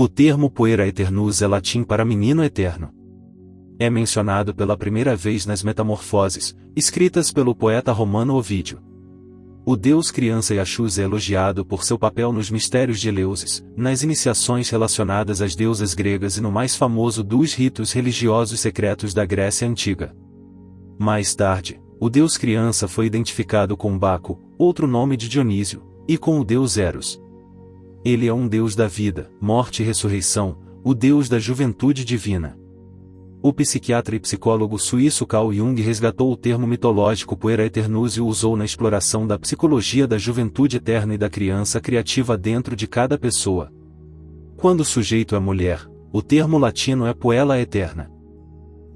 O termo puera aeternus é latim para menino eterno. É mencionado pela primeira vez nas Metamorfoses, escritas pelo poeta romano Ovídio. O deus criança Iachus é elogiado por seu papel nos mistérios de Eleusis, nas iniciações relacionadas às deusas gregas e no mais famoso dos ritos religiosos secretos da Grécia Antiga. Mais tarde, o deus criança foi identificado com Baco, outro nome de Dionísio, e com o deus Eros. Ele é um deus da vida, morte e ressurreição, o deus da juventude divina. O psiquiatra e psicólogo suíço Carl Jung resgatou o termo mitológico puera aeternus e o usou na exploração da psicologia da juventude eterna e da criança criativa dentro de cada pessoa. Quando o sujeito é mulher, o termo latino é puella aeterna.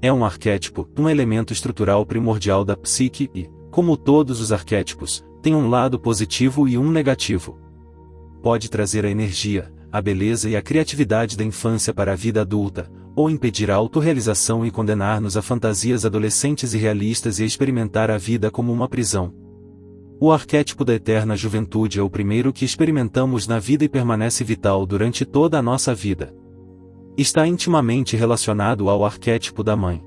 É um arquétipo, um elemento estrutural primordial da psique e, como todos os arquétipos, tem um lado positivo e um negativo. Pode trazer a energia, a beleza e a criatividade da infância para a vida adulta, ou impedir a autorrealização e condenar-nos a fantasias adolescentes e realistas e a experimentar a vida como uma prisão. O arquétipo da eterna juventude é o primeiro que experimentamos na vida e permanece vital durante toda a nossa vida. Está intimamente relacionado ao arquétipo da mãe.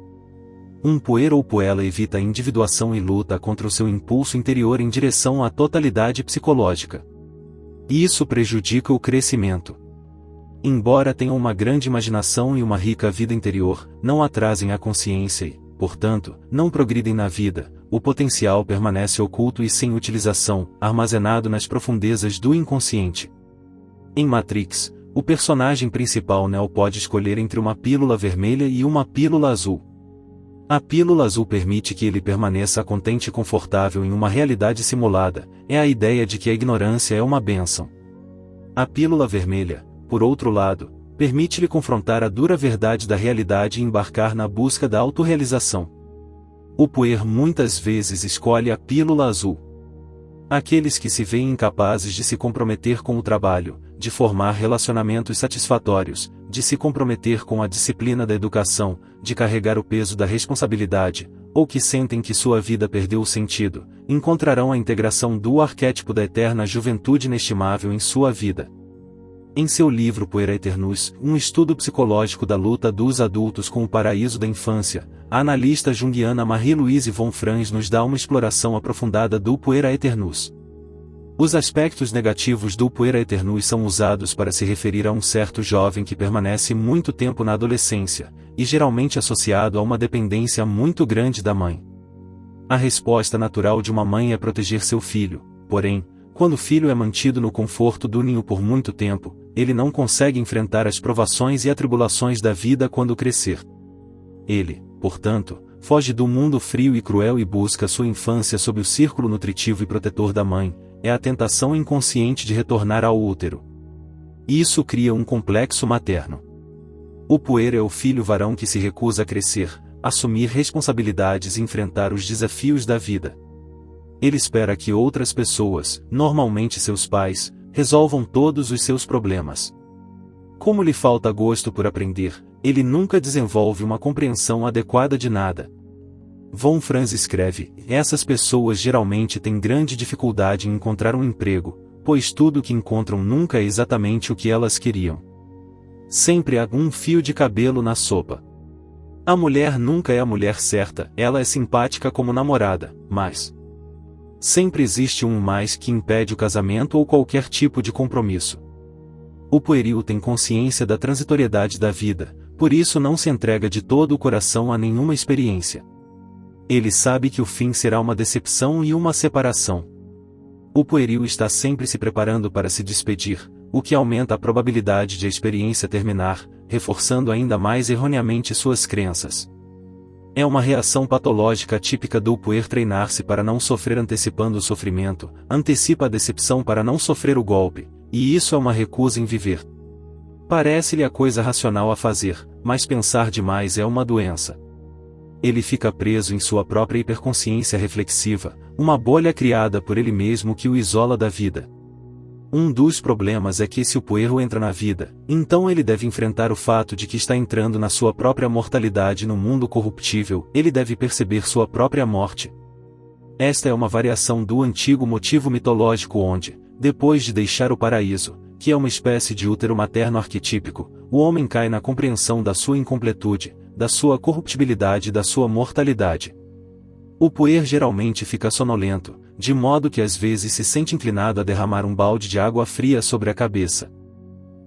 Um puer ou puella evita a individuação e luta contra o seu impulso interior em direção à totalidade psicológica. Isso prejudica o crescimento. Embora tenham uma grande imaginação e uma rica vida interior, não atrasem a consciência e, portanto, não progridem na vida, o potencial permanece oculto e sem utilização, armazenado nas profundezas do inconsciente. Em Matrix, o personagem principal Neo pode escolher entre uma pílula vermelha e uma pílula azul. A pílula azul permite que ele permaneça contente e confortável em uma realidade simulada, é a ideia de que a ignorância é uma bênção. A pílula vermelha, por outro lado, permite-lhe confrontar a dura verdade da realidade e embarcar na busca da autorrealização. O puer muitas vezes escolhe a pílula azul. Aqueles que se veem incapazes de se comprometer com o trabalho, de formar relacionamentos satisfatórios, de se comprometer com a disciplina da educação, de carregar o peso da responsabilidade, ou que sentem que sua vida perdeu o sentido, encontrarão a integração do arquétipo da eterna juventude inestimável em sua vida. Em seu livro Puera aeternus, um estudo psicológico da luta dos adultos com o paraíso da infância, a analista junguiana Marie-Louise von Franz nos dá uma exploração aprofundada do Puera aeternus. Os aspectos negativos do Puera aeternus são usados para se referir a um certo jovem que permanece muito tempo na adolescência, e geralmente associado a uma dependência muito grande da mãe. A resposta natural de uma mãe é proteger seu filho, porém, quando o filho é mantido no conforto do ninho por muito tempo, ele não consegue enfrentar as provações e atribulações da vida quando crescer. Ele, portanto, foge do mundo frio e cruel e busca sua infância sob o círculo nutritivo e protetor da mãe, é a tentação inconsciente de retornar ao útero. Isso cria um complexo materno. O puer é o filho varão que se recusa a crescer, assumir responsabilidades e enfrentar os desafios da vida. Ele espera que outras pessoas, normalmente seus pais, resolvam todos os seus problemas. Como lhe falta gosto por aprender, ele nunca desenvolve uma compreensão adequada de nada. Von Franz escreve: essas pessoas geralmente têm grande dificuldade em encontrar um emprego, pois tudo o que encontram nunca é exatamente o que elas queriam. Sempre há um fio de cabelo na sopa. A mulher nunca é a mulher certa, ela é simpática como namorada, mas sempre existe um mais que impede o casamento ou qualquer tipo de compromisso. O pueril tem consciência da transitoriedade da vida, por isso não se entrega de todo o coração a nenhuma experiência. Ele sabe que o fim será uma decepção e uma separação. O pueril está sempre se preparando para se despedir, o que aumenta a probabilidade de a experiência terminar, reforçando ainda mais erroneamente suas crenças. É uma reação patológica típica do puer treinar-se para não sofrer antecipando o sofrimento, antecipa a decepção para não sofrer o golpe, e isso é uma recusa em viver. Parece-lhe a coisa racional a fazer, mas pensar demais é uma doença. Ele fica preso em sua própria hiperconsciência reflexiva, uma bolha criada por ele mesmo que o isola da vida. Um dos problemas é que se o puerro entra na vida, então ele deve enfrentar o fato de que está entrando na sua própria mortalidade no mundo corruptível, ele deve perceber sua própria morte. Esta é uma variação do antigo motivo mitológico onde, depois de deixar o paraíso, que é uma espécie de útero materno arquetípico, o homem cai na compreensão da sua incompletude, da sua corruptibilidade e da sua mortalidade. O puer geralmente fica sonolento, de modo que às vezes se sente inclinado a derramar um balde de água fria sobre a cabeça.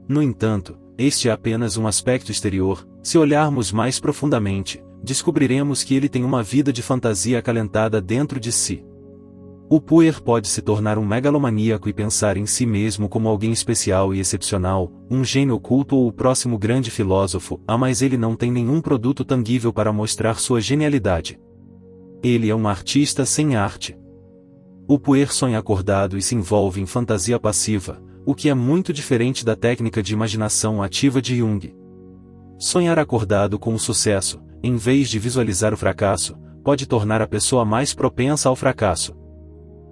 No entanto, este é apenas um aspecto exterior. Se olharmos mais profundamente, descobriremos que ele tem uma vida de fantasia acalentada dentro de si. O puer pode se tornar um megalomaníaco e pensar em si mesmo como alguém especial e excepcional, um gênio oculto ou o próximo grande filósofo, mas ele não tem nenhum produto tangível para mostrar sua genialidade. Ele é um artista sem arte. O puer sonha acordado e se envolve em fantasia passiva, o que é muito diferente da técnica de imaginação ativa de Jung. Sonhar acordado com o sucesso, em vez de visualizar o fracasso, pode tornar a pessoa mais propensa ao fracasso.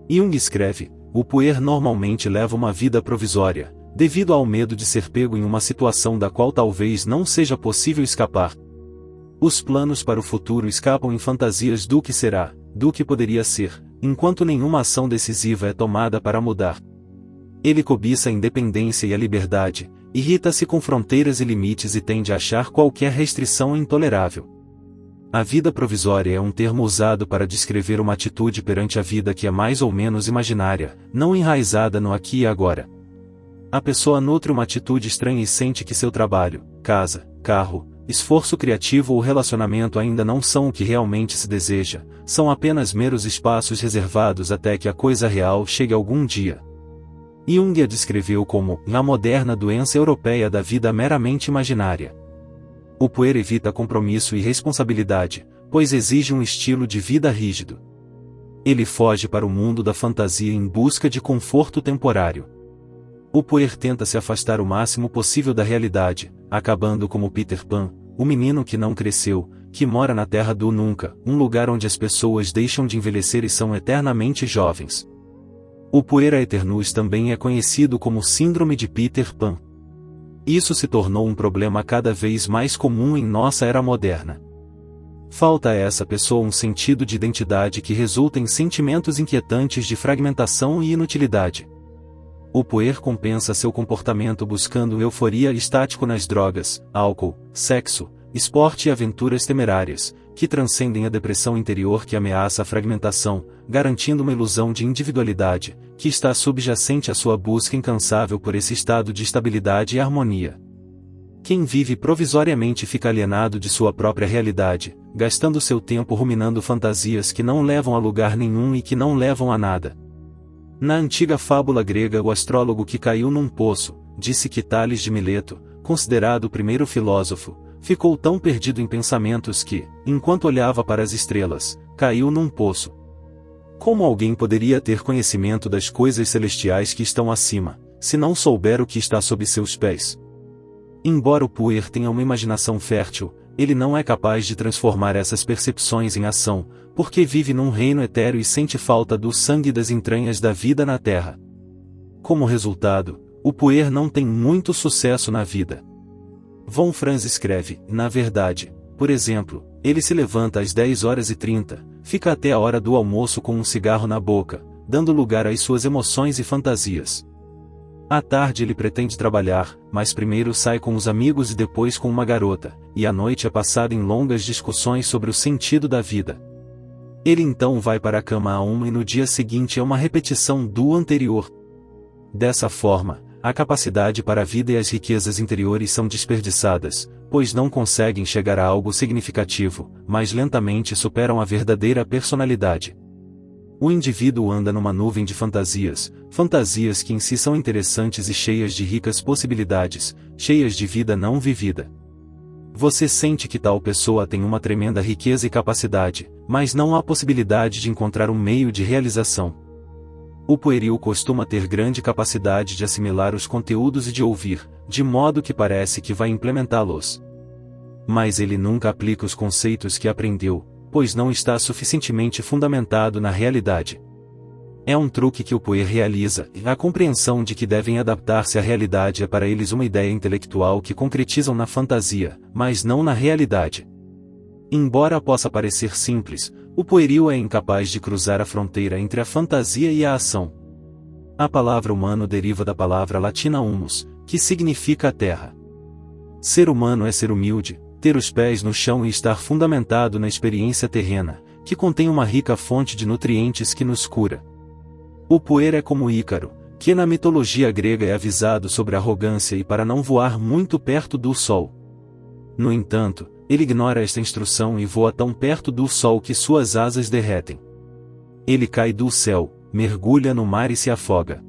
Jung escreve: o puer normalmente leva uma vida provisória, devido ao medo de ser pego em uma situação da qual talvez não seja possível escapar. Os planos para o futuro escapam em fantasias do que será, do que poderia ser, enquanto nenhuma ação decisiva é tomada para mudar. Ele cobiça a independência e a liberdade, irrita-se com fronteiras e limites e tende a achar qualquer restrição intolerável. A vida provisória é um termo usado para descrever uma atitude perante a vida que é mais ou menos imaginária, não enraizada no aqui e agora. A pessoa nutre uma atitude estranha e sente que seu trabalho, casa, carro, esforço criativo ou relacionamento ainda não são o que realmente se deseja, são apenas meros espaços reservados até que a coisa real chegue algum dia. Jung a descreveu como a moderna doença europeia da vida meramente imaginária. O puer evita compromisso e responsabilidade, pois exige um estilo de vida rígido. Ele foge para o mundo da fantasia em busca de conforto temporário. O puer tenta se afastar o máximo possível da realidade, acabando como Peter Pan, o menino que não cresceu, que mora na terra do nunca, um lugar onde as pessoas deixam de envelhecer e são eternamente jovens. O puer aeternus também é conhecido como Síndrome de Peter Pan. Isso se tornou um problema cada vez mais comum em nossa era moderna. Falta a essa pessoa um sentido de identidade que resulta em sentimentos inquietantes de fragmentação e inutilidade. O puer compensa seu comportamento buscando euforia estático nas drogas, álcool, sexo, esporte e aventuras temerárias, que transcendem a depressão interior que ameaça a fragmentação, garantindo uma ilusão de individualidade, que está subjacente à sua busca incansável por esse estado de estabilidade e harmonia. Quem vive provisoriamente fica alienado de sua própria realidade, gastando seu tempo ruminando fantasias que não levam a lugar nenhum e que não levam a nada. Na antiga fábula grega, o astrólogo que caiu num poço, disse que Tales de Mileto, considerado o primeiro filósofo, ficou tão perdido em pensamentos que, enquanto olhava para as estrelas, caiu num poço. Como alguém poderia ter conhecimento das coisas celestiais que estão acima, se não souber o que está sob seus pés? Embora o puer tenha uma imaginação fértil, ele não é capaz de transformar essas percepções em ação, porque vive num reino etéreo e sente falta do sangue das entranhas da vida na terra. Como resultado, o puer não tem muito sucesso na vida. Von Franz escreve: na verdade, por exemplo, ele se levanta às 10h30, fica até a hora do almoço com um cigarro na boca, dando lugar às suas emoções e fantasias. À tarde ele pretende trabalhar, mas primeiro sai com os amigos e depois com uma garota, e a noite é passada em longas discussões sobre o sentido da vida. Ele então vai para a cama a 1h e no dia seguinte é uma repetição do anterior. Dessa forma, a capacidade para a vida e as riquezas interiores são desperdiçadas, pois não conseguem chegar a algo significativo, mas lentamente superam a verdadeira personalidade. O indivíduo anda numa nuvem de fantasias, fantasias que em si são interessantes e cheias de ricas possibilidades, cheias de vida não vivida. Você sente que tal pessoa tem uma tremenda riqueza e capacidade, mas não há possibilidade de encontrar um meio de realização. O pueril costuma ter grande capacidade de assimilar os conteúdos e de ouvir, de modo que parece que vai implementá-los. Mas ele nunca aplica os conceitos que aprendeu, pois não está suficientemente fundamentado na realidade. É um truque que o puer realiza, e a compreensão de que devem adaptar-se à realidade é para eles uma ideia intelectual que concretizam na fantasia, mas não na realidade. Embora possa parecer simples, o pueril é incapaz de cruzar a fronteira entre a fantasia e a ação. A palavra humano deriva da palavra latina humus, que significa terra. Ser humano é ser humilde, ter os pés no chão e estar fundamentado na experiência terrena, que contém uma rica fonte de nutrientes que nos cura. O puer é como Ícaro, que na mitologia grega é avisado sobre arrogância e para não voar muito perto do sol. No entanto, ele ignora esta instrução e voa tão perto do sol que suas asas derretem. Ele cai do céu, mergulha no mar e se afoga.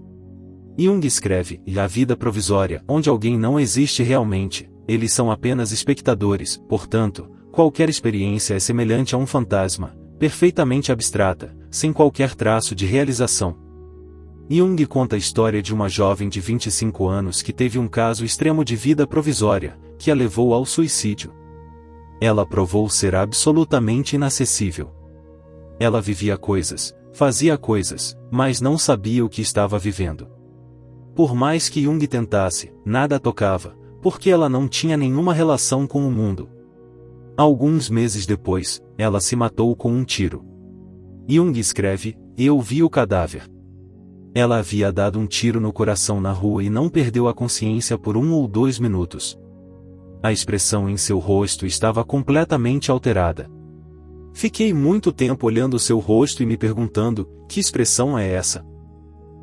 Jung escreve, a vida provisória, onde alguém não existe realmente, eles são apenas espectadores, portanto, qualquer experiência é semelhante a um fantasma, perfeitamente abstrata, sem qualquer traço de realização. Jung conta a história de uma jovem de 25 anos que teve um caso extremo de vida provisória, que a levou ao suicídio. Ela provou ser absolutamente inacessível. Ela vivia coisas, fazia coisas, mas não sabia o que estava vivendo. Por mais que Jung tentasse, nada a tocava, porque ela não tinha nenhuma relação com o mundo. Alguns meses depois, ela se matou com um tiro. Jung escreve, eu vi o cadáver. Ela havia dado um tiro no coração na rua e não perdeu a consciência por 1 ou 2 minutos. A expressão em seu rosto estava completamente alterada. Fiquei muito tempo olhando seu rosto e me perguntando, que expressão é essa?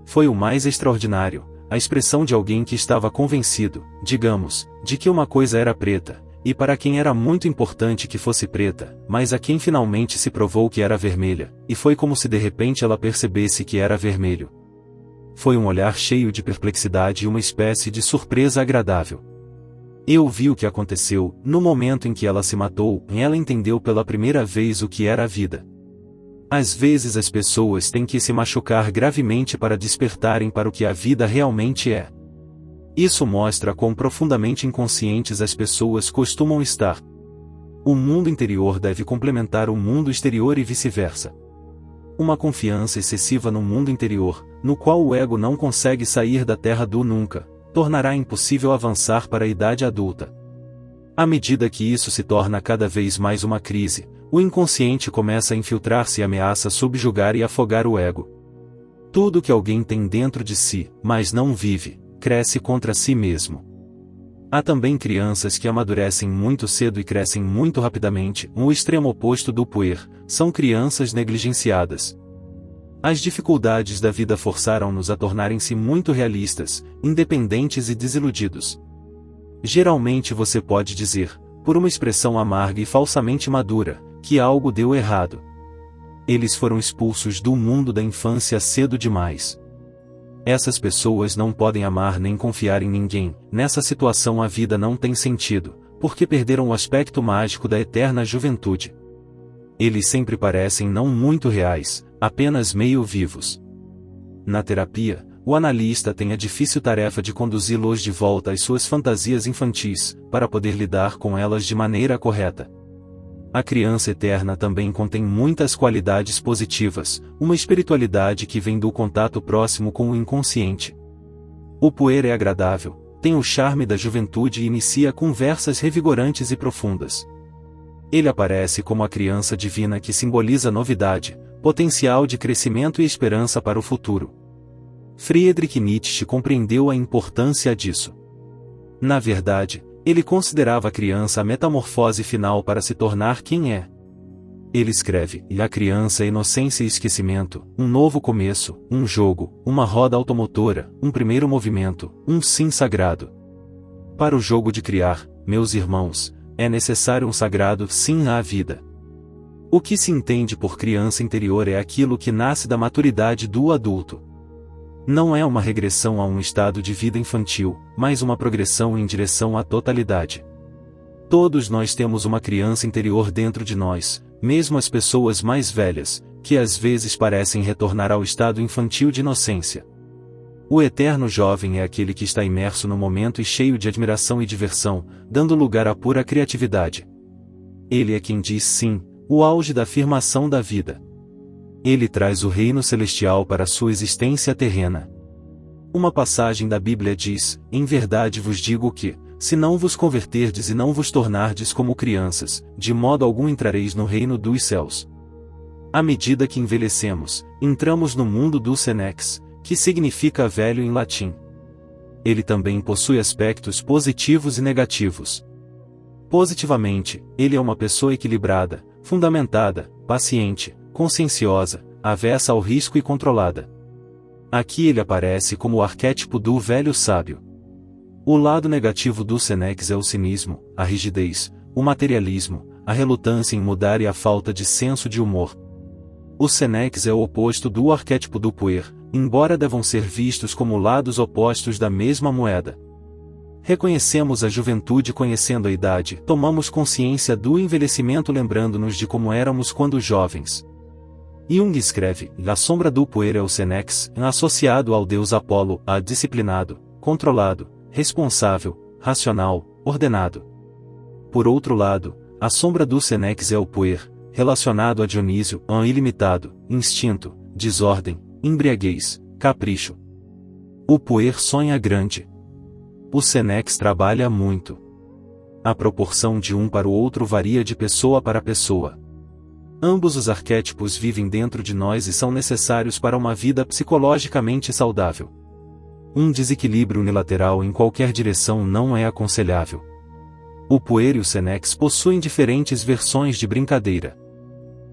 Foi o mais extraordinário, a expressão de alguém que estava convencido, digamos, de que uma coisa era preta, e para quem era muito importante que fosse preta, mas a quem finalmente se provou que era vermelha, e foi como se de repente ela percebesse que era vermelho. Foi um olhar cheio de perplexidade e uma espécie de surpresa agradável. Eu vi o que aconteceu, no momento em que ela se matou, ela entendeu pela primeira vez o que era a vida. Às vezes as pessoas têm que se machucar gravemente para despertarem para o que a vida realmente é. Isso mostra quão profundamente inconscientes as pessoas costumam estar. O mundo interior deve complementar o mundo exterior e vice-versa. Uma confiança excessiva no mundo interior, no qual o ego não consegue sair da terra do nunca, tornará impossível avançar para a idade adulta. À medida que isso se torna cada vez mais uma crise, o inconsciente começa a infiltrar-se e ameaça subjugar e afogar o ego. Tudo que alguém tem dentro de si, mas não vive, cresce contra si mesmo. Há também crianças que amadurecem muito cedo e crescem muito rapidamente, o extremo oposto do puer, são crianças negligenciadas. As dificuldades da vida forçaram-nos a tornarem-se muito realistas, independentes e desiludidos. Geralmente você pode dizer, por uma expressão amarga e falsamente madura, que algo deu errado. Eles foram expulsos do mundo da infância cedo demais. Essas pessoas não podem amar nem confiar em ninguém, nessa situação a vida não tem sentido, porque perderam o aspecto mágico da eterna juventude. Eles sempre parecem não muito reais, apenas meio vivos. Na terapia, o analista tem a difícil tarefa de conduzi-los de volta às suas fantasias infantis, para poder lidar com elas de maneira correta. A criança eterna também contém muitas qualidades positivas, uma espiritualidade que vem do contato próximo com o inconsciente. O puer é agradável, tem o charme da juventude e inicia conversas revigorantes e profundas. Ele aparece como a criança divina que simboliza novidade, potencial de crescimento e esperança para o futuro. Friedrich Nietzsche compreendeu a importância disso. Na verdade, ele considerava a criança a metamorfose final para se tornar quem é. Ele escreve, a criança é inocência e esquecimento, um novo começo, um jogo, uma roda automotora, um primeiro movimento, um sim sagrado. Para o jogo de criar, meus irmãos, é necessário um sagrado sim à vida. O que se entende por criança interior é aquilo que nasce da maturidade do adulto. Não é uma regressão a um estado de vida infantil, mas uma progressão em direção à totalidade. Todos nós temos uma criança interior dentro de nós, mesmo as pessoas mais velhas, que às vezes parecem retornar ao estado infantil de inocência. O eterno jovem é aquele que está imerso no momento e cheio de admiração e diversão, dando lugar à pura criatividade. Ele é quem diz sim, o auge da afirmação da vida. Ele traz o reino celestial para a sua existência terrena. Uma passagem da Bíblia diz, em verdade vos digo que, se não vos converterdes e não vos tornardes como crianças, de modo algum entrareis no reino dos céus. À medida que envelhecemos, entramos no mundo do Senex, que significa velho em latim. Ele também possui aspectos positivos e negativos. Positivamente, ele é uma pessoa equilibrada, fundamentada, paciente, conscienciosa, avessa ao risco e controlada. Aqui ele aparece como o arquétipo do velho sábio. O lado negativo do Senex é o cinismo, a rigidez, o materialismo, a relutância em mudar e a falta de senso de humor. O Senex é o oposto do arquétipo do Puer, embora devam ser vistos como lados opostos da mesma moeda. Reconhecemos a juventude conhecendo a idade, tomamos consciência do envelhecimento lembrando-nos de como éramos quando jovens. Jung escreve, a sombra do Puer é o Senex, associado ao deus Apolo, disciplinado, controlado, responsável, racional, ordenado. Por outro lado, a sombra do Senex é o Puer, relacionado a Dionísio, ilimitado, instinto, desordem, embriaguez, capricho. O Puer sonha grande. O Senex trabalha muito. A proporção de um para o outro varia de pessoa para pessoa. Ambos os arquétipos vivem dentro de nós e são necessários para uma vida psicologicamente saudável. Um desequilíbrio unilateral em qualquer direção não é aconselhável. O Puer e o Senex possuem diferentes versões de brincadeira.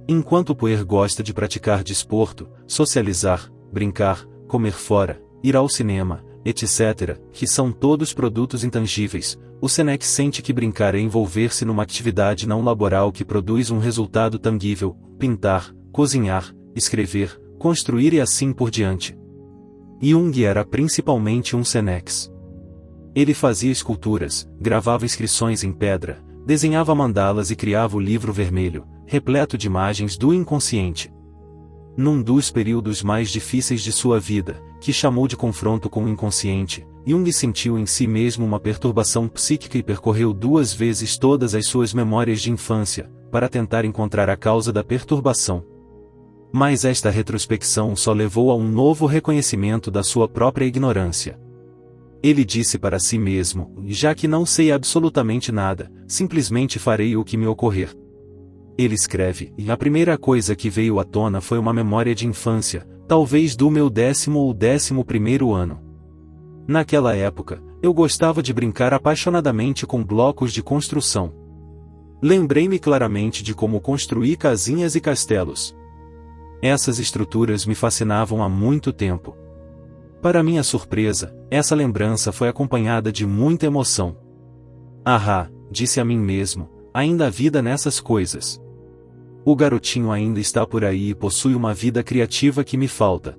Enquanto o Puer gosta de praticar desporto, socializar, brincar, comer fora, ir ao cinema, etc., que são todos produtos intangíveis, o Senex sente que brincar é envolver-se numa atividade não laboral que produz um resultado tangível, pintar, cozinhar, escrever, construir e assim por diante. Jung era principalmente um Senex. Ele fazia esculturas, gravava inscrições em pedra, desenhava mandalas e criava o livro vermelho, repleto de imagens do inconsciente. Num dos períodos mais difíceis de sua vida, que chamou de confronto com o inconsciente, Jung sentiu em si mesmo uma perturbação psíquica e percorreu 2 vezes todas as suas memórias de infância, para tentar encontrar a causa da perturbação. Mas esta retrospecção só levou a um novo reconhecimento da sua própria ignorância. Ele disse para si mesmo, já que não sei absolutamente nada, simplesmente farei o que me ocorrer. Ele escreve, a primeira coisa que veio à tona foi uma memória de infância, talvez do meu 10º ou 11º ano. Naquela época, eu gostava de brincar apaixonadamente com blocos de construção. Lembrei-me claramente de como construir casinhas e castelos. Essas estruturas me fascinavam há muito tempo. Para minha surpresa, essa lembrança foi acompanhada de muita emoção. Ah, disse a mim mesmo, ainda há vida nessas coisas. O garotinho ainda está por aí e possui uma vida criativa que me falta.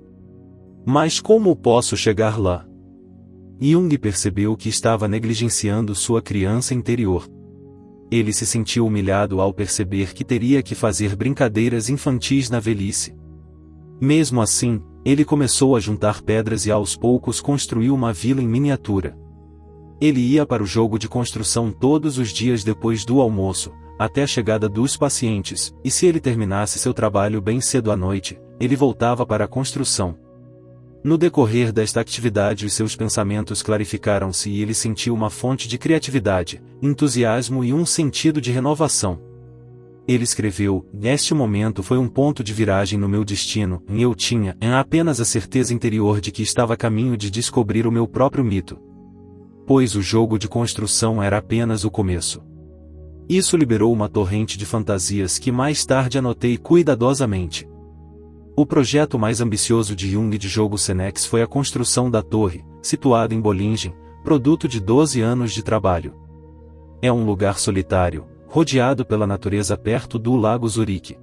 Mas como posso chegar lá? Jung percebeu que estava negligenciando sua criança interior. Ele se sentiu humilhado ao perceber que teria que fazer brincadeiras infantis na velhice. Mesmo assim, ele começou a juntar pedras e aos poucos construiu uma vila em miniatura. Ele ia para o jogo de construção todos os dias depois do almoço, até a chegada dos pacientes, e se ele terminasse seu trabalho bem cedo à noite, ele voltava para a construção. No decorrer desta atividade os seus pensamentos clarificaram-se e ele sentiu uma fonte de criatividade, entusiasmo e um sentido de renovação. Ele escreveu, este momento foi um ponto de viragem no meu destino, e eu tinha apenas a certeza interior de que estava a caminho de descobrir o meu próprio mito. Pois o jogo de construção era apenas o começo. Isso liberou uma torrente de fantasias que mais tarde anotei cuidadosamente. O projeto mais ambicioso de Jung de jogo Senex foi a construção da torre, situada em Bollingen, produto de 12 anos de trabalho. É um lugar solitário, rodeado pela natureza perto do lago Zurique.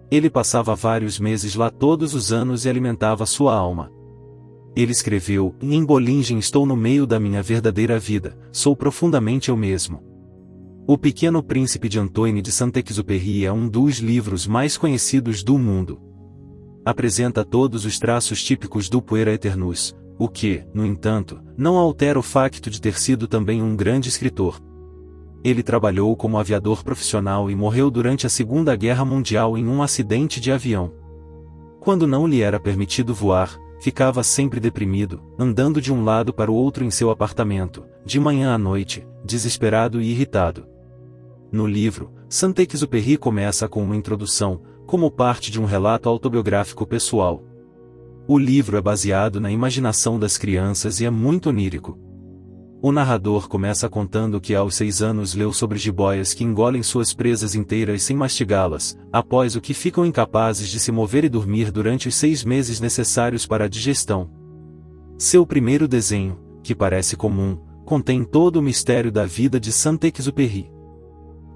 Ele passava vários meses lá todos os anos e alimentava sua alma. Ele escreveu, em Bollingen estou no meio da minha verdadeira vida, sou profundamente eu mesmo. O Pequeno Príncipe de Antoine de Saint-Exupéry é um dos livros mais conhecidos do mundo. Apresenta todos os traços típicos do Puer Aeternus, o que, no entanto, não altera o facto de ter sido também um grande escritor. Ele trabalhou como aviador profissional e morreu durante a Segunda Guerra Mundial em um acidente de avião. Quando não lhe era permitido voar, ficava sempre deprimido, andando de um lado para o outro em seu apartamento, de manhã à noite, desesperado e irritado. No livro, Saint-Exupéry começa com uma introdução, como parte de um relato autobiográfico pessoal. O livro é baseado na imaginação das crianças e é muito onírico. O narrador começa contando que aos 6 anos leu sobre jiboias que engolem suas presas inteiras sem mastigá-las, após o que ficam incapazes de se mover e dormir durante os 6 meses necessários para a digestão. Seu primeiro desenho, que parece comum, contém todo o mistério da vida de Saint-Exupéry.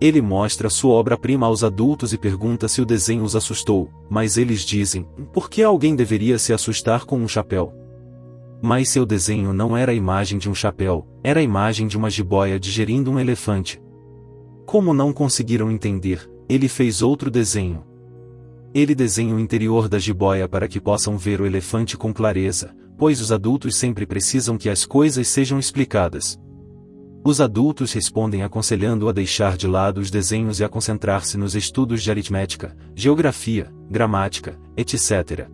Ele mostra sua obra-prima aos adultos e pergunta se o desenho os assustou, mas eles dizem, por que alguém deveria se assustar com um chapéu? Mas seu desenho não era a imagem de um chapéu, era a imagem de uma jiboia digerindo um elefante. Como não conseguiram entender, ele fez outro desenho. Ele desenha o interior da jiboia para que possam ver o elefante com clareza, pois os adultos sempre precisam que as coisas sejam explicadas. Os adultos respondem aconselhando-o a deixar de lado os desenhos e a concentrar-se nos estudos de aritmética, geografia, gramática, etc.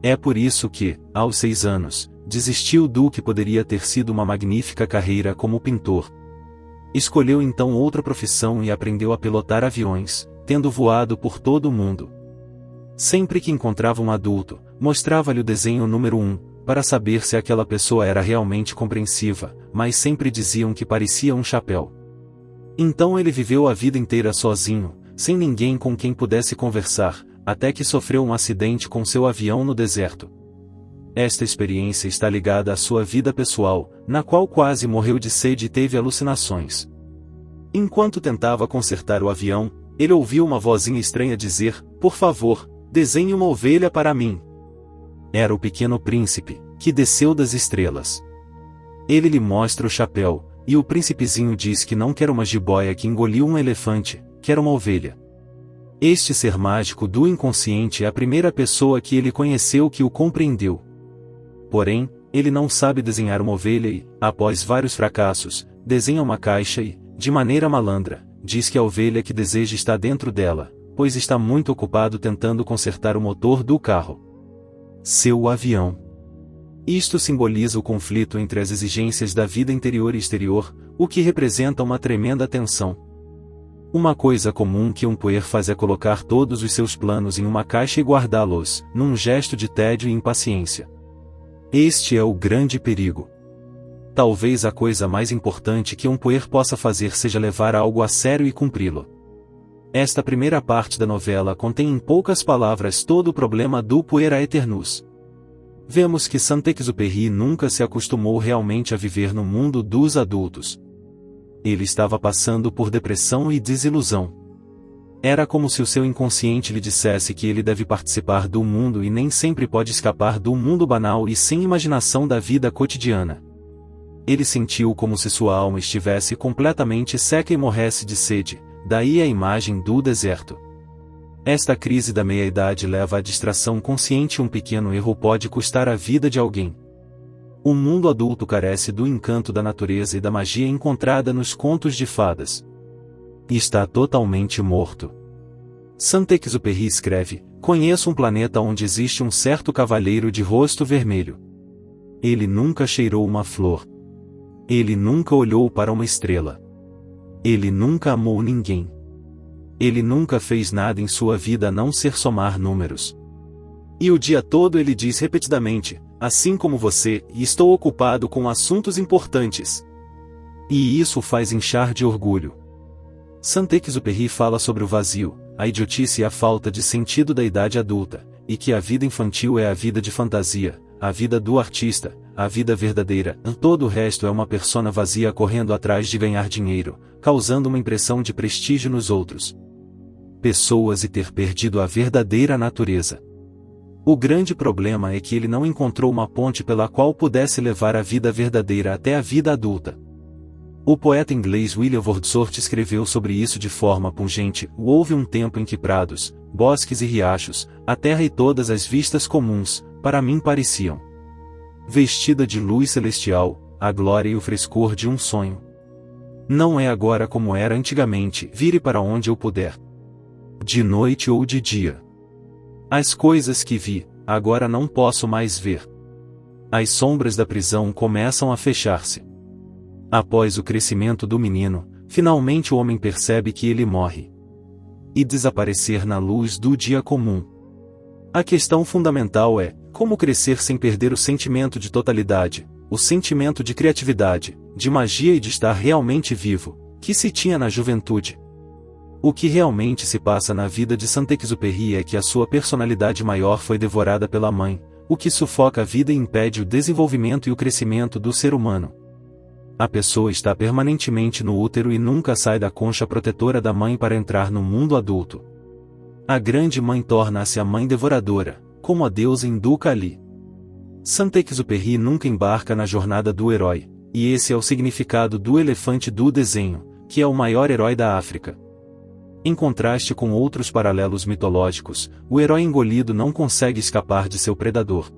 É por isso que, aos 6 anos, desistiu do que poderia ter sido uma magnífica carreira como pintor. Escolheu então outra profissão e aprendeu a pilotar aviões, tendo voado por todo o mundo. Sempre que encontrava um adulto, mostrava-lhe o desenho número 1, para saber se aquela pessoa era realmente compreensiva, mas sempre diziam que parecia um chapéu. Então ele viveu a vida inteira sozinho, sem ninguém com quem pudesse conversar, até que sofreu um acidente com seu avião no deserto. Esta experiência está ligada à sua vida pessoal, na qual quase morreu de sede e teve alucinações. Enquanto tentava consertar o avião, ele ouviu uma vozinha estranha dizer, por favor, desenhe uma ovelha para mim. Era o pequeno príncipe, que desceu das estrelas. Ele lhe mostra o chapéu, e o príncipezinho diz que não quer uma jiboia que engoliu um elefante, quer uma ovelha. Este ser mágico do inconsciente é a primeira pessoa que ele conheceu que o compreendeu. Porém, ele não sabe desenhar uma ovelha e, após vários fracassos, desenha uma caixa e, de maneira malandra, diz que a ovelha que deseja está dentro dela, pois está muito ocupado tentando consertar o motor do carro. Seu avião. Isto simboliza o conflito entre as exigências da vida interior e exterior, o que representa uma tremenda tensão. Uma coisa comum que um puer faz é colocar todos os seus planos em uma caixa e guardá-los, num gesto de tédio e impaciência. Este é o grande perigo. Talvez a coisa mais importante que um puer possa fazer seja levar algo a sério e cumpri-lo. Esta primeira parte da novela contém em poucas palavras todo o problema do puer aeternus. Vemos que Saint-Exupéry nunca se acostumou realmente a viver no mundo dos adultos. Ele estava passando por depressão e desilusão. Era como se o seu inconsciente lhe dissesse que ele deve participar do mundo e nem sempre pode escapar do mundo banal e sem imaginação da vida cotidiana. Ele sentiu como se sua alma estivesse completamente seca e morresse de sede, daí a imagem do deserto. Esta crise da meia-idade leva à distração consciente e um pequeno erro pode custar a vida de alguém. O mundo adulto carece do encanto da natureza e da magia encontrada nos contos de fadas. E está totalmente morto. Saint-Exupéry escreve, conheço um planeta onde existe um certo cavalheiro de rosto vermelho. Ele nunca cheirou uma flor. Ele nunca olhou para uma estrela. Ele nunca amou ninguém. Ele nunca fez nada em sua vida a não ser somar números. E o dia todo ele diz repetidamente, assim como você, estou ocupado com assuntos importantes. E isso o faz inchar de orgulho. Saint-Exupéry fala sobre o vazio, a idiotice e a falta de sentido da idade adulta, e que a vida infantil é a vida de fantasia, a vida do artista, a vida verdadeira, todo o resto é uma persona vazia correndo atrás de ganhar dinheiro, causando uma impressão de prestígio nos outros. Pessoas e ter perdido a verdadeira natureza. O grande problema é que ele não encontrou uma ponte pela qual pudesse levar a vida verdadeira até a vida adulta. O poeta inglês William Wordsworth escreveu sobre isso de forma pungente, houve um tempo em que prados, bosques e riachos, a terra e todas as vistas comuns, para mim pareciam vestida de luz celestial, a glória e o frescor de um sonho. Não é agora como era antigamente, vire para onde eu puder. De noite ou de dia. As coisas que vi, agora não posso mais ver. As sombras da prisão começam a fechar-se. Após o crescimento do menino, finalmente o homem percebe que ele morre. E desaparecer na luz do dia comum. A questão fundamental é, Como crescer sem perder o sentimento de totalidade, o sentimento de criatividade, de magia e de estar realmente vivo, que se tinha na juventude. O que realmente se passa na vida de Saint-Exupéry é que a sua personalidade maior foi devorada pela mãe, o que sufoca a vida e impede o desenvolvimento e o crescimento do ser humano. A pessoa está permanentemente no útero e nunca sai da concha protetora da mãe para entrar no mundo adulto. A grande mãe torna-se a mãe devoradora, como a deusa hindu Kali. Saint-Exupéry nunca embarca na jornada do herói, e esse é o significado do elefante do desenho, que é o maior herói da África. Em contraste com outros paralelos mitológicos, o herói engolido não consegue escapar de seu predador.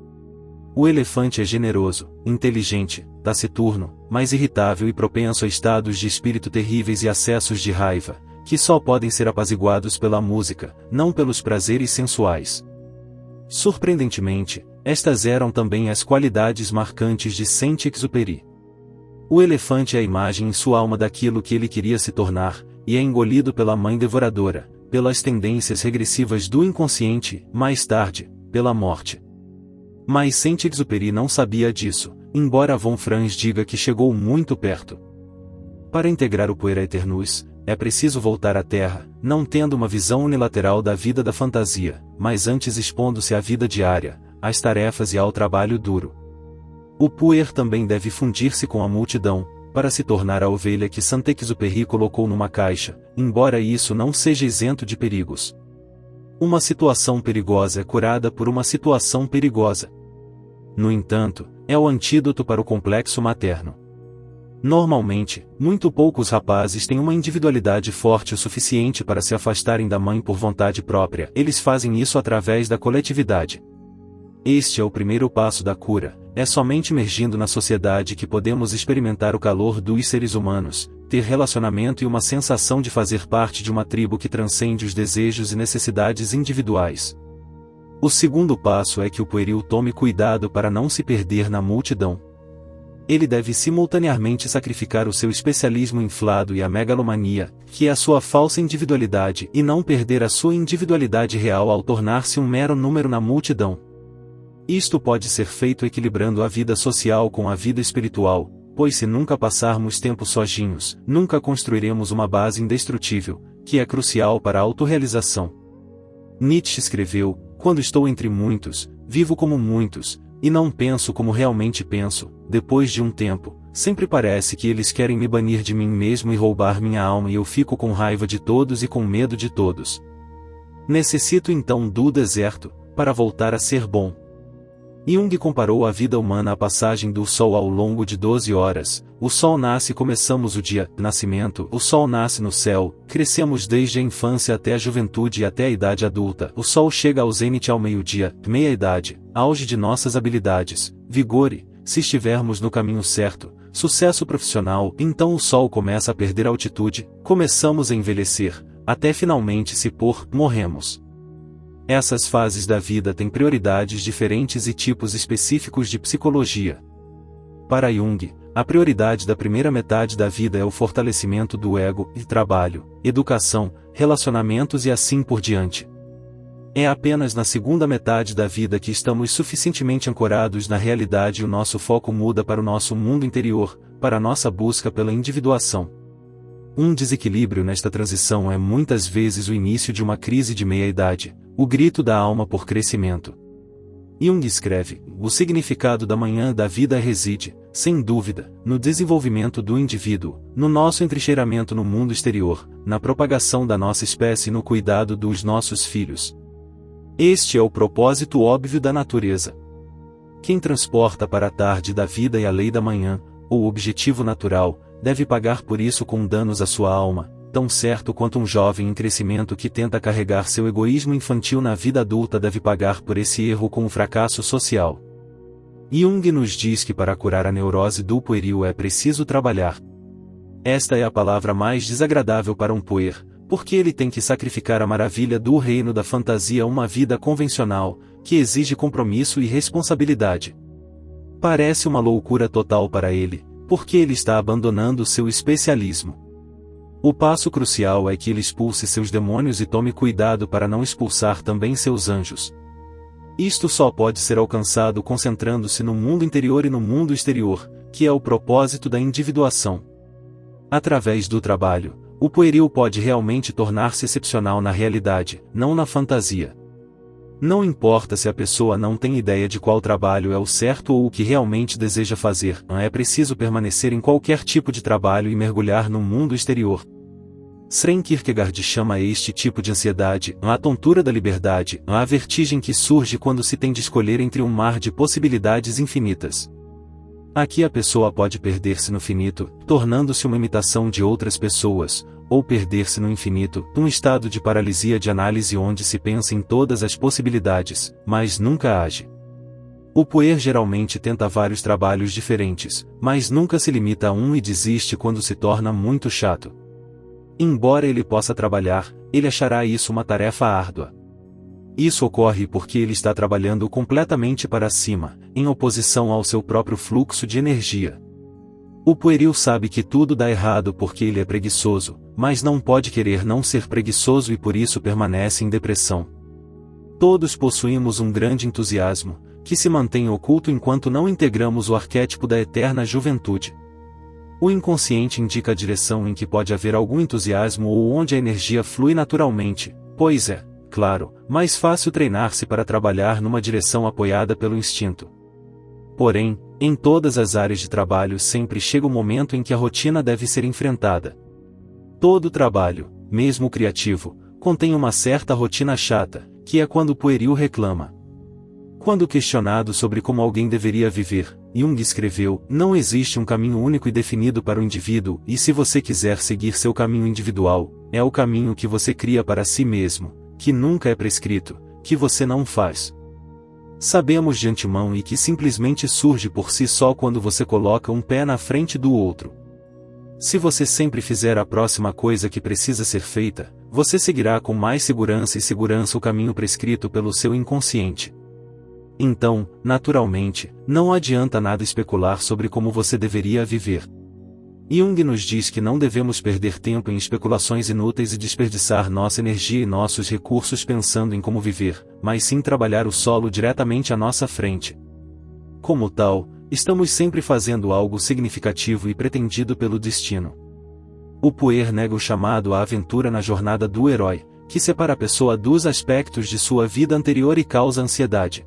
O elefante é generoso, inteligente, taciturno, mais irritável e propenso a estados de espírito terríveis e acessos de raiva, que só podem ser apaziguados pela música, não pelos prazeres sensuais. Surpreendentemente, estas eram também as qualidades marcantes de Saint-Exupéry. O elefante é a imagem em sua alma daquilo que ele queria se tornar, e é engolido pela mãe devoradora, pelas tendências regressivas do inconsciente, mais tarde, pela morte. Mas Saint-Exupéry não sabia disso, embora Von Franz diga que chegou muito perto. Para integrar o Puer Aeternus, é preciso voltar à Terra, não tendo uma visão unilateral da vida da fantasia, mas antes expondo-se à vida diária, às tarefas e ao trabalho duro. O Puer também deve fundir-se com a multidão, para se tornar a ovelha que Saint-Exupéry colocou numa caixa, embora isso não seja isento de perigos. Uma situação perigosa é curada por uma situação perigosa. No entanto, é o antídoto para o complexo materno. Normalmente, muito poucos rapazes têm uma individualidade forte o suficiente para se afastarem da mãe por vontade própria. Eles fazem isso através da coletividade. Este é o primeiro passo da cura. É somente emergindo na sociedade que podemos experimentar o calor dos seres humanos, ter relacionamento e uma sensação de fazer parte de uma tribo que transcende os desejos e necessidades individuais. O segundo passo é que o pueril tome cuidado para não se perder na multidão. Ele deve simultaneamente sacrificar o seu especialismo inflado e a megalomania, que é a sua falsa individualidade, e não perder a sua individualidade real ao tornar-se um mero número na multidão. Isto pode ser feito equilibrando a vida social com a vida espiritual, pois se nunca passarmos tempo sozinhos, nunca construiremos uma base indestrutível, que é crucial para a autorrealização. Nietzsche escreveu: quando estou entre muitos, vivo como muitos, e não penso como realmente penso. Depois de um tempo, sempre parece que eles querem me banir de mim mesmo e roubar minha alma, e eu fico com raiva de todos e com medo de todos. Necessito então do deserto, para voltar a ser bom. Jung comparou a vida humana à passagem do sol ao longo de 12 horas. O sol nasce e começamos o dia, nascimento. O sol nasce no céu, crescemos desde a infância até a juventude e até a idade adulta. O sol chega ao zênite ao meio-dia, meia-idade, auge de nossas habilidades, vigor e, se estivermos no caminho certo, sucesso profissional. Então o sol começa a perder altitude, começamos a envelhecer, até finalmente se pôr, morremos. Essas fases da vida têm prioridades diferentes e tipos específicos de psicologia. Para Jung, a prioridade da primeira metade da vida é o fortalecimento do ego, e trabalho, educação, relacionamentos e assim por diante. É apenas na segunda metade da vida que estamos suficientemente ancorados na realidade e o nosso foco muda para o nosso mundo interior, para a nossa busca pela individuação. Um desequilíbrio nesta transição é muitas vezes o início de uma crise de meia-idade, o grito da alma por crescimento. Jung escreve: o significado da manhã da vida reside, sem dúvida, no desenvolvimento do indivíduo, no nosso entrincheiramento no mundo exterior, na propagação da nossa espécie e no cuidado dos nossos filhos. Este é o propósito óbvio da natureza. Quem transporta para a tarde da vida e a lei da manhã, ou objetivo natural, deve pagar por isso com danos à sua alma, tão certo quanto um jovem em crescimento que tenta carregar seu egoísmo infantil na vida adulta deve pagar por esse erro com o fracasso social. Jung nos diz que para curar a neurose do pueril é preciso trabalhar. Esta é a palavra mais desagradável para um puer, porque ele tem que sacrificar a maravilha do reino da fantasia a uma vida convencional, que exige compromisso e responsabilidade. Parece uma loucura total para ele, porque ele está abandonando seu especialismo. O passo crucial é que ele expulse seus demônios e tome cuidado para não expulsar também seus anjos. Isto só pode ser alcançado concentrando-se no mundo interior e no mundo exterior, que é o propósito da individuação. Através do trabalho, o pueril pode realmente tornar-se excepcional na realidade, não na fantasia. Não importa se a pessoa não tem ideia de qual trabalho é o certo ou o que realmente deseja fazer, é preciso permanecer em qualquer tipo de trabalho e mergulhar no mundo exterior. Søren Kierkegaard chama este tipo de ansiedade a tontura da liberdade, a vertigem que surge quando se tem de escolher entre um mar de possibilidades infinitas. Aqui a pessoa pode perder-se no finito, tornando-se uma imitação de outras pessoas, ou perder-se no infinito, um estado de paralisia de análise onde se pensa em todas as possibilidades, mas nunca age. O puer geralmente tenta vários trabalhos diferentes, mas nunca se limita a um e desiste quando se torna muito chato. Embora ele possa trabalhar, ele achará isso uma tarefa árdua. Isso ocorre porque ele está trabalhando completamente para cima, em oposição ao seu próprio fluxo de energia. O pueril sabe que tudo dá errado porque ele é preguiçoso, mas não pode querer não ser preguiçoso e por isso permanece em depressão. Todos possuímos um grande entusiasmo, que se mantém oculto enquanto não integramos o arquétipo da eterna juventude. O inconsciente indica a direção em que pode haver algum entusiasmo ou onde a energia flui naturalmente, pois é, claro, mais fácil treinar-se para trabalhar numa direção apoiada pelo instinto. Porém, em todas as áreas de trabalho sempre chega o momento em que a rotina deve ser enfrentada. Todo trabalho, mesmo criativo, contém uma certa rotina chata, que é quando o pueril reclama. Quando questionado sobre como alguém deveria viver, Jung escreveu: não existe um caminho único e definido para o indivíduo, e se você quiser seguir seu caminho individual, é o caminho que você cria para si mesmo, que nunca é prescrito, que você não faz. Sabemos de antemão e que simplesmente surge por si só quando você coloca um pé na frente do outro. Se você sempre fizer a próxima coisa que precisa ser feita, você seguirá com mais segurança o caminho prescrito pelo seu inconsciente. Então, naturalmente, não adianta nada especular sobre como você deveria viver. Jung nos diz que não devemos perder tempo em especulações inúteis e desperdiçar nossa energia e nossos recursos pensando em como viver, mas sim trabalhar o solo diretamente à nossa frente. Como tal, estamos sempre fazendo algo significativo e pretendido pelo destino. O puer nega o chamado à aventura na jornada do herói, que separa a pessoa dos aspectos de sua vida anterior e causa ansiedade.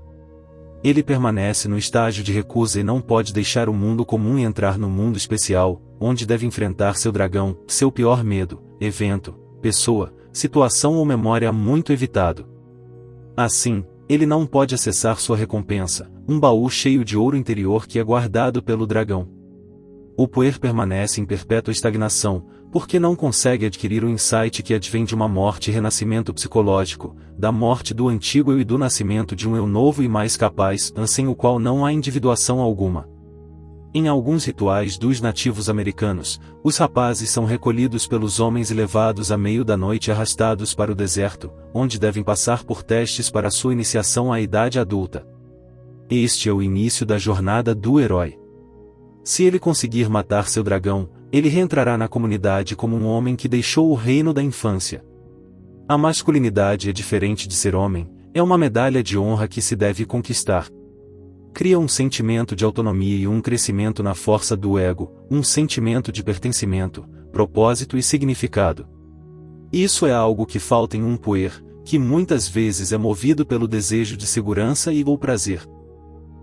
Ele permanece no estágio de recusa e não pode deixar o mundo comum e entrar no mundo especial, onde deve enfrentar seu dragão, seu pior medo, evento, pessoa, situação ou memória muito evitado. Assim, ele não pode acessar sua recompensa, um baú cheio de ouro interior que é guardado pelo dragão. O puer permanece em perpétua estagnação, porque não consegue adquirir o insight que advém de uma morte e renascimento psicológico, da morte do antigo eu e do nascimento de um eu novo e mais capaz, sem o qual não há individuação alguma. Em alguns rituais dos nativos americanos, os rapazes são recolhidos pelos homens e levados à meio da noite e arrastados para o deserto, onde devem passar por testes para sua iniciação à idade adulta. Este é o início da jornada do herói. Se ele conseguir matar seu dragão, ele reentrará na comunidade como um homem que deixou o reino da infância. A masculinidade é diferente de ser homem, é uma medalha de honra que se deve conquistar. Cria um sentimento de autonomia e um crescimento na força do ego, um sentimento de pertencimento, propósito e significado. Isso é algo que falta em um puer, que muitas vezes é movido pelo desejo de segurança e ou prazer.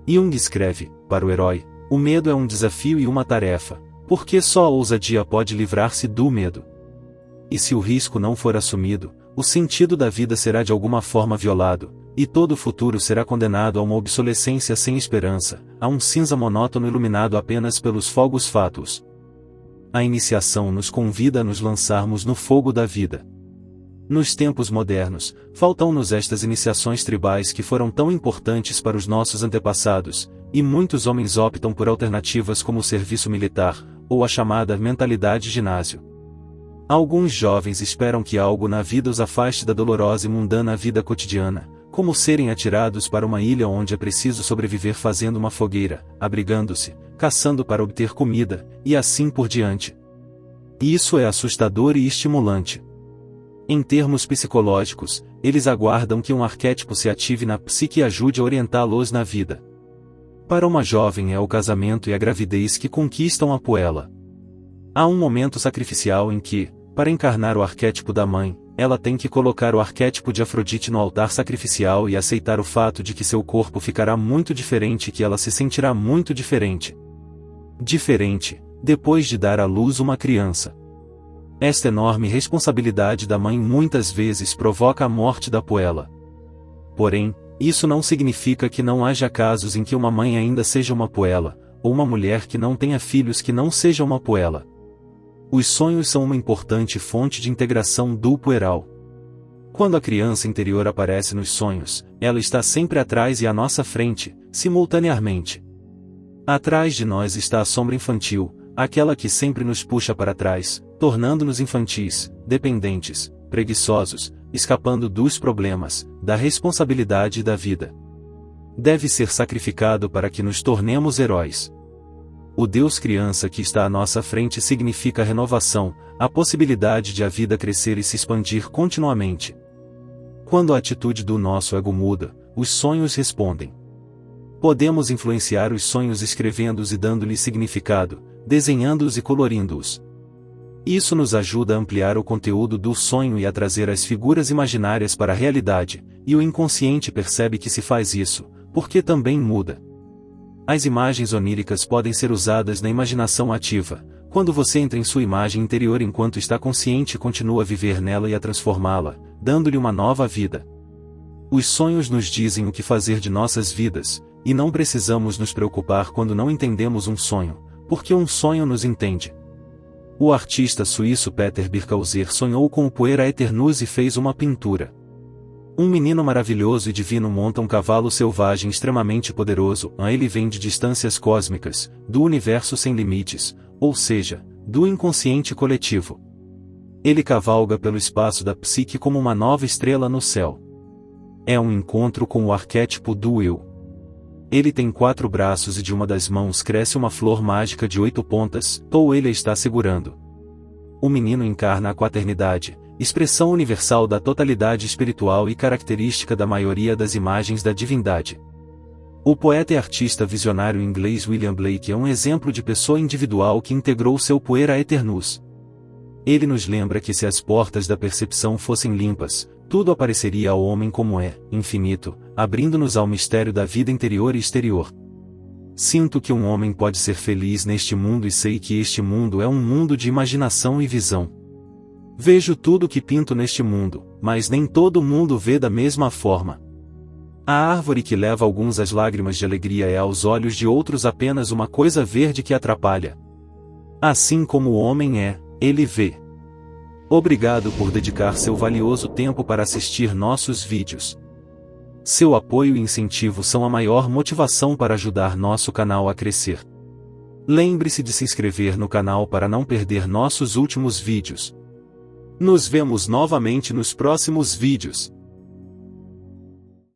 Jung escreve: para o herói, o medo é um desafio e uma tarefa, porque só a ousadia pode livrar-se do medo. E se o risco não for assumido, o sentido da vida será de alguma forma violado, e todo o futuro será condenado a uma obsolescência sem esperança, a um cinza monótono iluminado apenas pelos fogos fátuos. A iniciação nos convida a nos lançarmos no fogo da vida. Nos tempos modernos, faltam-nos estas iniciações tribais que foram tão importantes para os nossos antepassados, e muitos homens optam por alternativas como o serviço militar, ou a chamada mentalidade ginásio. Alguns jovens esperam que algo na vida os afaste da dolorosa e mundana vida cotidiana, como serem atirados para uma ilha onde é preciso sobreviver fazendo uma fogueira, abrigando-se, caçando para obter comida, e assim por diante. Isso é assustador e estimulante. Em termos psicológicos, eles aguardam que um arquétipo se ative na psique e ajude a orientá-los na vida. Para uma jovem é o casamento e a gravidez que conquistam a poela. Há um momento sacrificial em que, para encarnar o arquétipo da mãe, ela tem que colocar o arquétipo de Afrodite no altar sacrificial e aceitar o fato de que seu corpo ficará muito diferente e que ela se sentirá muito diferente. Diferente, depois de dar à luz uma criança. Esta enorme responsabilidade da mãe muitas vezes provoca a morte da poela. Porém, isso não significa que não haja casos em que uma mãe ainda seja uma poela, ou uma mulher que não tenha filhos que não seja uma poela. Os sonhos são uma importante fonte de integração do pueral. Quando a criança interior aparece nos sonhos, ela está sempre atrás e à nossa frente, simultaneamente. Atrás de nós está a sombra infantil, aquela que sempre nos puxa para trás, tornando-nos infantis, dependentes, preguiçosos, escapando dos problemas, da responsabilidade e da vida. Deve ser sacrificado para que nos tornemos heróis. O Deus criança que está à nossa frente significa a renovação, a possibilidade de a vida crescer e se expandir continuamente. Quando a atitude do nosso ego muda, os sonhos respondem. Podemos influenciar os sonhos escrevendo-os e dando-lhes significado, desenhando-os e colorindo-os. Isso nos ajuda a ampliar o conteúdo do sonho e a trazer as figuras imaginárias para a realidade, e o inconsciente percebe que se faz isso, porque também muda. As imagens oníricas podem ser usadas na imaginação ativa, quando você entra em sua imagem interior enquanto está consciente e continua a viver nela e a transformá-la, dando-lhe uma nova vida. Os sonhos nos dizem o que fazer de nossas vidas, e não precisamos nos preocupar quando não entendemos um sonho, porque um sonho nos entende. O artista suíço Peter Birkhauser sonhou com o Puer Aeternus e fez uma pintura. Um menino maravilhoso e divino monta um cavalo selvagem extremamente poderoso, ele vem de distâncias cósmicas, do universo sem limites, ou seja, do inconsciente coletivo. Ele cavalga pelo espaço da psique como uma nova estrela no céu. É um encontro com o arquétipo do eu. Ele tem 4 braços e de uma das mãos cresce uma flor mágica de 8 pontas, ou ele a está segurando. O menino encarna a quaternidade, expressão universal da totalidade espiritual e característica da maioria das imagens da divindade. O poeta e artista visionário inglês William Blake é um exemplo de pessoa individual que integrou seu Puer Aeternus. Ele nos lembra que se as portas da percepção fossem limpas, tudo apareceria ao homem como é, infinito, abrindo-nos ao mistério da vida interior e exterior. Sinto que um homem pode ser feliz neste mundo e sei que este mundo é um mundo de imaginação e visão. Vejo tudo que pinto neste mundo, mas nem todo mundo vê da mesma forma. A árvore que leva alguns às lágrimas de alegria é aos olhos de outros apenas uma coisa verde que atrapalha. Assim como o homem é, ele vê. Obrigado por dedicar seu valioso tempo para assistir nossos vídeos. Seu apoio e incentivo são a maior motivação para ajudar nosso canal a crescer. Lembre-se de se inscrever no canal para não perder nossos últimos vídeos. Nos vemos novamente nos próximos vídeos.